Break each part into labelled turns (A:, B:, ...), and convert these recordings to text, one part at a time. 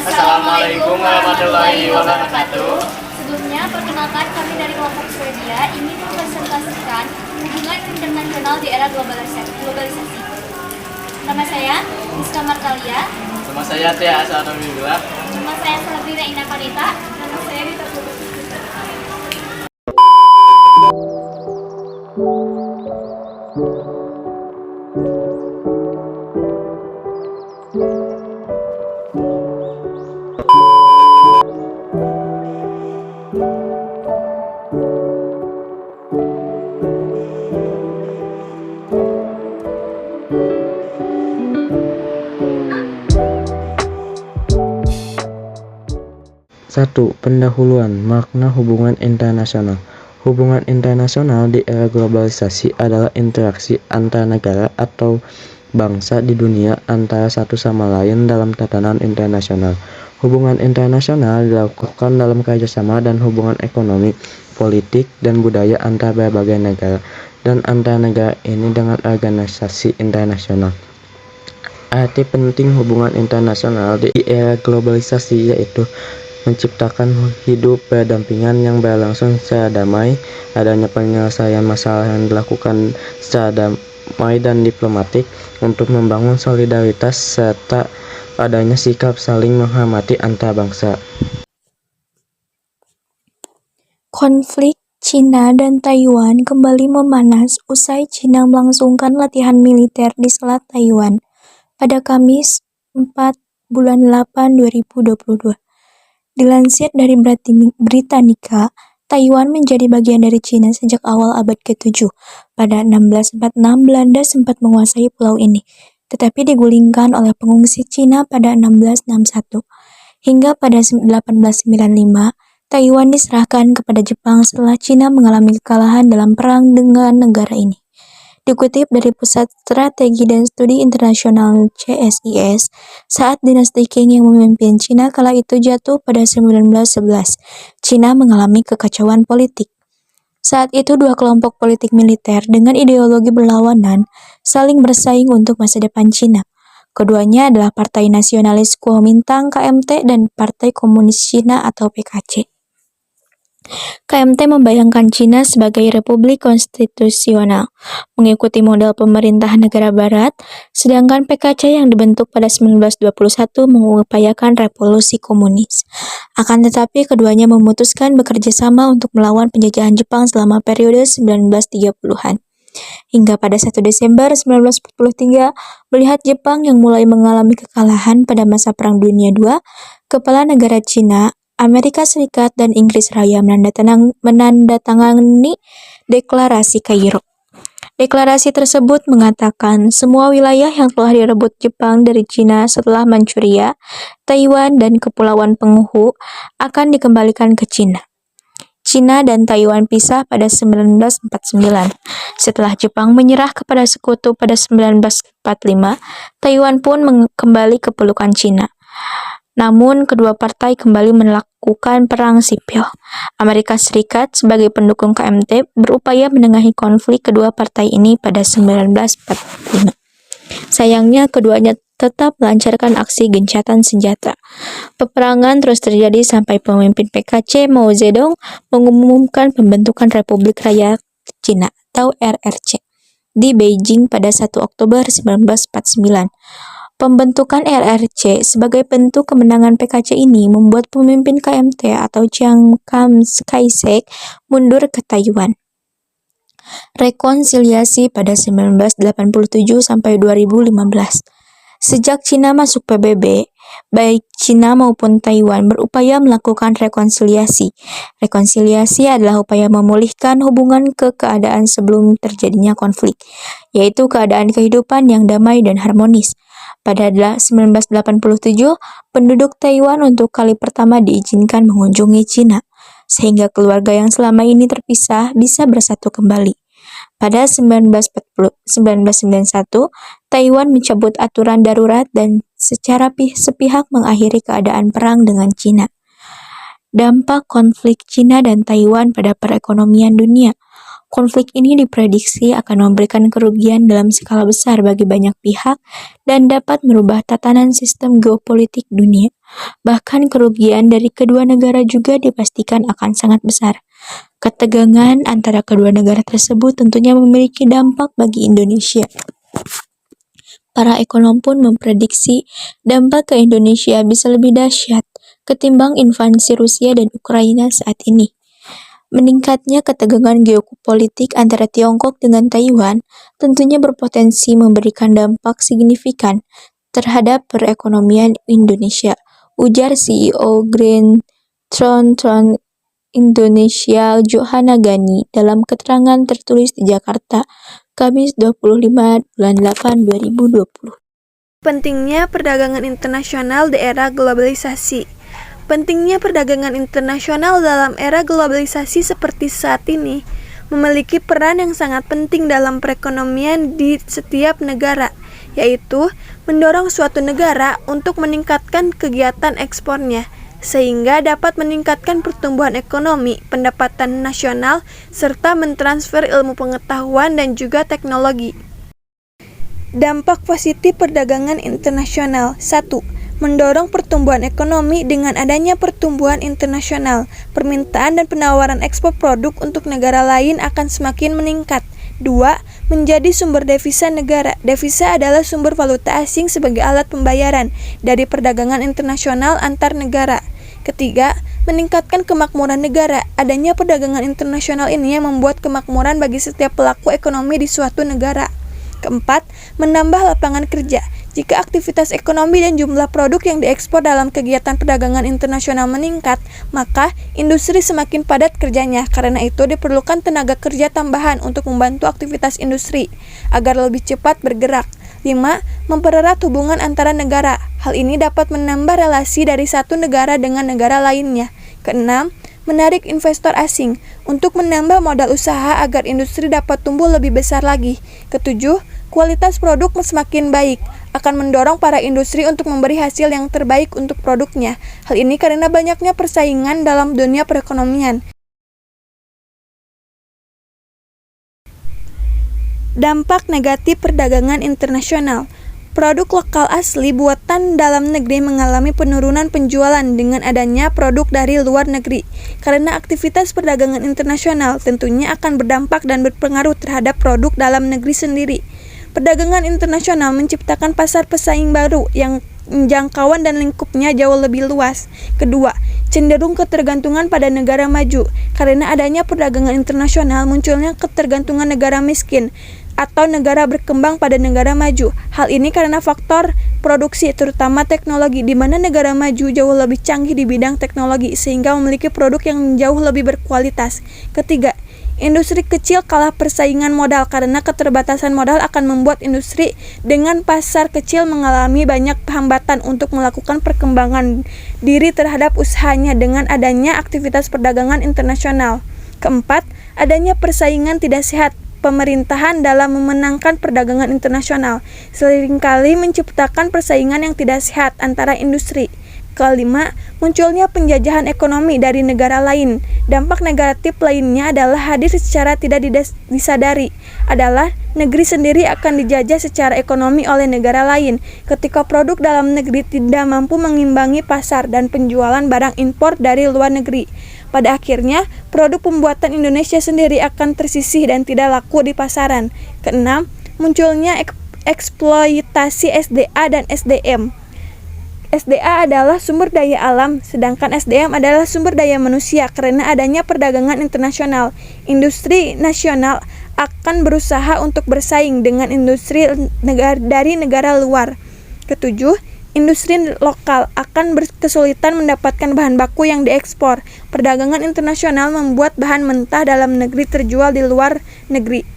A: Assalamualaikum warahmatullahi wabarakatuh.
B: Sebelumnya, perkenalkan kami dari kelompok Swedia ingin mempresentasikan hubungan internasional di era globalisasi. Nama saya Rizka Martalia.
A: Nama saya Tia Asanobila.
B: Nama saya Sabrina Ina Panita. Nama saya Rita Putri.
C: Satu. Pendahuluan makna hubungan internasional. Hubungan internasional di era globalisasi adalah interaksi antar negara atau bangsa di dunia antara satu sama lain dalam tatanan internasional. Hubungan internasional dilakukan dalam kerjasama dan hubungan ekonomi, politik, dan budaya antar berbagai negara dan antar negara ini dengan organisasi internasional. Arti penting hubungan internasional di era globalisasi yaitu menciptakan hidup berdampingan yang berlangsung secara damai, adanya penyelesaian masalah yang dilakukan secara damai dan diplomatik untuk membangun solidaritas serta adanya sikap saling menghormati antar bangsa.
D: Konflik Cina dan Taiwan kembali memanas usai Cina melangsungkan latihan militer di Selat Taiwan pada Kamis 4 bulan 8 2022. Dilansir dari Britannica, Taiwan menjadi bagian dari Cina sejak awal abad ke-7. Pada 1646, Belanda sempat menguasai pulau ini, tetapi digulingkan oleh pengungsi Cina pada 1661. Hingga pada 1895, Taiwan diserahkan kepada Jepang setelah Cina mengalami kekalahan dalam perang dengan negara ini. Dikutip dari Pusat Strategi dan Studi Internasional CSIS, saat dinasti Qing yang memimpin Cina kala itu jatuh pada 1911, Cina mengalami kekacauan politik. Saat itu dua kelompok politik militer dengan ideologi berlawanan saling bersaing untuk masa depan Cina. Keduanya adalah Partai Nasionalis Kuomintang KMT dan Partai Komunis Cina atau PKC. KMT membayangkan Cina sebagai republik konstitusional, mengikuti model pemerintah negara barat, sedangkan PKC yang dibentuk pada 1921 mengupayakan revolusi komunis. Akan tetapi keduanya memutuskan bekerja sama untuk melawan penjajahan Jepang selama periode 1930-an. Hingga pada 1 Desember 1943, melihat Jepang yang mulai mengalami kekalahan pada masa Perang Dunia II, kepala negara Cina, Amerika Serikat dan Inggris Raya menandatangani Deklarasi Kairo. Deklarasi tersebut mengatakan semua wilayah yang telah direbut Jepang dari Cina setelah Manchuria, Taiwan, dan Kepulauan Penghu akan dikembalikan ke Cina. Cina dan Taiwan pisah pada 1949. Setelah Jepang menyerah kepada sekutu pada 1945, Taiwan pun kembali ke pelukan Cina. Namun, kedua partai kembali melakukan perang sipil. Amerika Serikat sebagai pendukung KMT berupaya menengahi konflik kedua partai ini pada 1945. Sayangnya, keduanya tetap melancarkan aksi gencatan senjata. Peperangan terus terjadi sampai pemimpin PKC Mao Zedong mengumumkan pembentukan Republik Rakyat Cina atau RRC di Beijing pada 1 Oktober 1949. Pembentukan RRC sebagai bentuk kemenangan PKC ini membuat pemimpin KMT atau Chiang Kai-shek mundur ke Taiwan. Rekonsiliasi pada 1987 sampai 2015. Sejak Cina masuk PBB, baik Cina maupun Taiwan berupaya melakukan rekonsiliasi. Rekonsiliasi adalah upaya memulihkan hubungan ke keadaan sebelum terjadinya konflik, yaitu keadaan kehidupan yang damai dan harmonis. Pada 1987, penduduk Taiwan untuk kali pertama diizinkan mengunjungi Cina, sehingga keluarga yang selama ini terpisah bisa bersatu kembali. Pada 1991, Taiwan mencabut aturan darurat dan secara sepihak mengakhiri keadaan perang dengan Cina. Dampak konflik Cina dan Taiwan pada perekonomian dunia. Konflik ini diprediksi akan memberikan kerugian dalam skala besar bagi banyak pihak dan dapat merubah tatanan sistem geopolitik dunia. Bahkan kerugian dari kedua negara juga dipastikan akan sangat besar. Ketegangan antara kedua negara tersebut tentunya memiliki dampak bagi Indonesia. Para ekonom pun memprediksi dampak ke Indonesia bisa lebih dahsyat ketimbang invasi Rusia dan Ukraina saat ini. Meningkatnya ketegangan geopolitik antara Tiongkok dengan Taiwan tentunya berpotensi memberikan dampak signifikan terhadap perekonomian Indonesia, ujar CEO Green Tron Indonesia Johanna Gani dalam keterangan tertulis di Jakarta, Kamis 25 bulan 8 2020.
E: Pentingnya perdagangan internasional di era globalisasi. Pentingnya perdagangan internasional dalam era globalisasi seperti saat ini memiliki peran yang sangat penting dalam perekonomian di setiap negara, yaitu mendorong suatu negara untuk meningkatkan kegiatan ekspornya, sehingga dapat meningkatkan pertumbuhan ekonomi, pendapatan nasional, serta mentransfer ilmu pengetahuan dan juga teknologi. Dampak positif perdagangan internasional. 1. Mendorong pertumbuhan ekonomi. Dengan adanya pertumbuhan internasional, permintaan dan penawaran ekspor produk untuk negara lain akan semakin meningkat. 2. Menjadi sumber devisa negara. Devisa adalah sumber valuta asing sebagai alat pembayaran dari perdagangan internasional antar negara. Ketiga, meningkatkan kemakmuran negara. Adanya perdagangan internasional ini yang membuat kemakmuran bagi setiap pelaku ekonomi di suatu negara. Keempat, menambah lapangan kerja. Jika aktivitas ekonomi dan jumlah produk yang diekspor dalam kegiatan perdagangan internasional meningkat, maka industri semakin padat kerjanya. Karena itu diperlukan tenaga kerja tambahan untuk membantu aktivitas industri agar lebih cepat bergerak. 5. Mempererat hubungan antara negara. Hal ini dapat menambah relasi dari satu negara dengan negara lainnya. Keenam, menarik investor asing untuk menambah modal usaha agar industri dapat tumbuh lebih besar lagi. Ketujuh, kualitas produk semakin baik akan mendorong para industri untuk memberi hasil yang terbaik untuk produknya. Hal ini karena banyaknya persaingan dalam dunia perekonomian. Dampak negatif perdagangan internasional. Produk lokal asli buatan dalam negeri mengalami penurunan penjualan dengan adanya produk dari luar negeri. Karena aktivitas perdagangan internasional tentunya akan berdampak dan berpengaruh terhadap produk dalam negeri sendiri. Perdagangan internasional menciptakan pasar pesaing baru yang jangkauan dan lingkupnya jauh lebih luas. Kedua, cenderung ketergantungan pada negara maju. Karena adanya perdagangan internasional, munculnya ketergantungan negara miskin atau negara berkembang pada negara maju. Hal ini karena faktor produksi, terutama teknologi, di mana negara maju jauh lebih canggih di bidang teknologi sehingga memiliki produk yang jauh lebih berkualitas. Ketiga, industri kecil kalah persaingan modal. Karena keterbatasan modal akan membuat industri dengan pasar kecil mengalami banyak hambatan untuk melakukan perkembangan diri terhadap usahanya dengan adanya aktivitas perdagangan internasional. Keempat, adanya persaingan tidak sehat pemerintahan dalam memenangkan perdagangan internasional seringkali menciptakan persaingan yang tidak sehat antara industri. Kelima, munculnya penjajahan ekonomi dari negara lain. Dampak negatif lainnya adalah hadir secara tidak disadari adalah negeri sendiri akan dijajah secara ekonomi oleh negara lain ketika produk dalam negeri tidak mampu mengimbangi pasar dan penjualan barang impor dari luar negeri. Pada akhirnya, produk pembuatan Indonesia sendiri akan tersisih dan tidak laku di pasaran. Keenam, munculnya eksploitasi SDA dan SDM. SDA adalah sumber daya alam, sedangkan SDM adalah sumber daya manusia. Karena adanya perdagangan internasional, industri nasional akan berusaha untuk bersaing dengan industri dari negara luar. Ketujuh, industri lokal akan kesulitan mendapatkan bahan baku yang diekspor. Perdagangan internasional membuat bahan mentah dalam negeri terjual di luar negeri.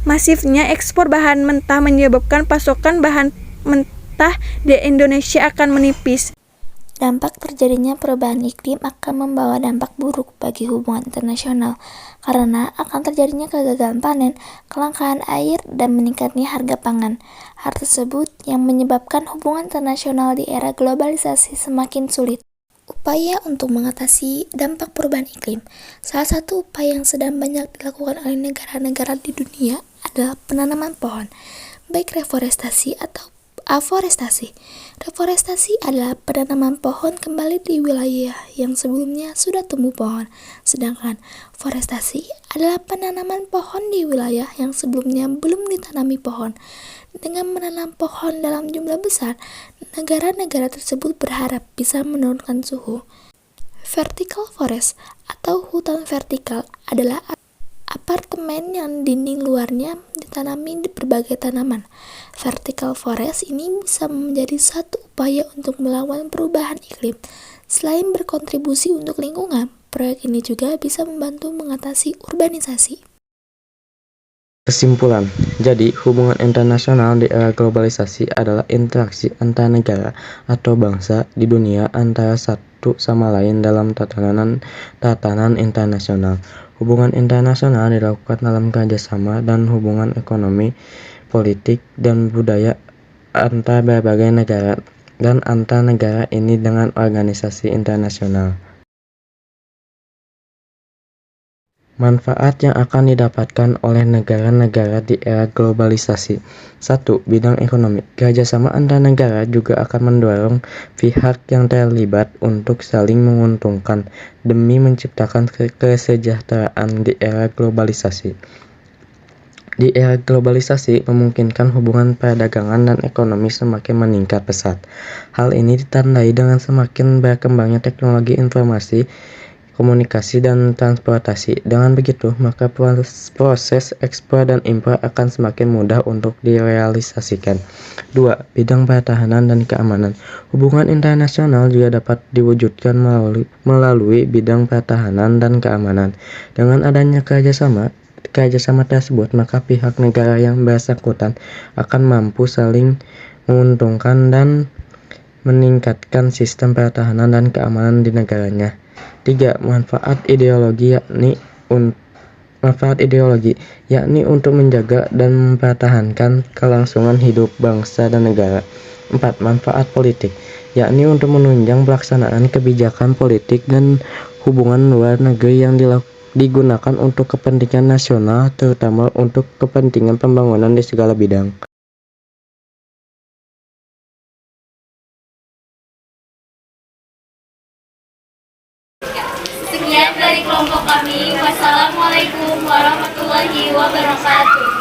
E: Masifnya ekspor bahan mentah menyebabkan pasokan bahan mentah di Indonesia akan menipis.
F: Dampak terjadinya perubahan iklim akan membawa dampak buruk bagi hubungan internasional karena akan terjadinya kegagalan panen, kelangkaan air, dan meningkatnya harga pangan. Hal tersebut yang menyebabkan hubungan internasional di era globalisasi semakin sulit. Upaya untuk mengatasi dampak perubahan iklim. Salah satu upaya yang sedang banyak dilakukan oleh negara-negara di dunia adalah penanaman pohon, baik reforestasi Aforestasi. Reforestasi adalah penanaman pohon kembali di wilayah yang sebelumnya sudah tumbuh pohon. Sedangkan forestasi adalah penanaman pohon di wilayah yang sebelumnya belum ditanami pohon. Dengan menanam pohon dalam jumlah besar, negara-negara tersebut berharap bisa menurunkan suhu. Vertical forest atau hutan vertikal adalah apartemen yang dinding luarnya ditanami di berbagai tanaman. Vertical forest ini bisa menjadi satu upaya untuk melawan perubahan iklim. Selain berkontribusi untuk lingkungan, proyek ini juga bisa membantu mengatasi urbanisasi.
C: Kesimpulan, jadi hubungan internasional di era globalisasi adalah interaksi antar negara atau bangsa di dunia antara satu sama lain dalam tatanan internasional. Hubungan internasional dilakukan dalam kerjasama dan hubungan ekonomi, politik, dan budaya antar berbagai negara dan antar negara ini dengan organisasi internasional. Manfaat yang akan didapatkan oleh negara-negara di era globalisasi. 1. Bidang ekonomi. Kerjasama antar negara juga akan mendorong pihak yang terlibat untuk saling menguntungkan demi menciptakan kesejahteraan di era globalisasi. Di era globalisasi memungkinkan hubungan perdagangan dan ekonomi semakin meningkat pesat. Hal ini ditandai dengan semakin berkembangnya teknologi informasi, komunikasi, dan transportasi. Dengan begitu, maka proses ekspor dan impor akan semakin mudah untuk direalisasikan. 2. Bidang pertahanan dan keamanan. Hubungan internasional juga dapat diwujudkan melalui bidang pertahanan dan keamanan. Dengan adanya kerjasama tersebut, maka pihak negara yang bersangkutan akan mampu saling menguntungkan dan meningkatkan sistem pertahanan dan keamanan di negaranya. 3. Manfaat ideologi yakni untuk menjaga dan mempertahankan kelangsungan hidup bangsa dan negara. 4. Manfaat politik yakni untuk menunjang pelaksanaan kebijakan politik dan hubungan luar negeri yang digunakan untuk kepentingan nasional, terutama untuk kepentingan pembangunan di segala bidang.
B: Sekian dari kelompok kami. Wassalamualaikum warahmatullahi wabarakatuh.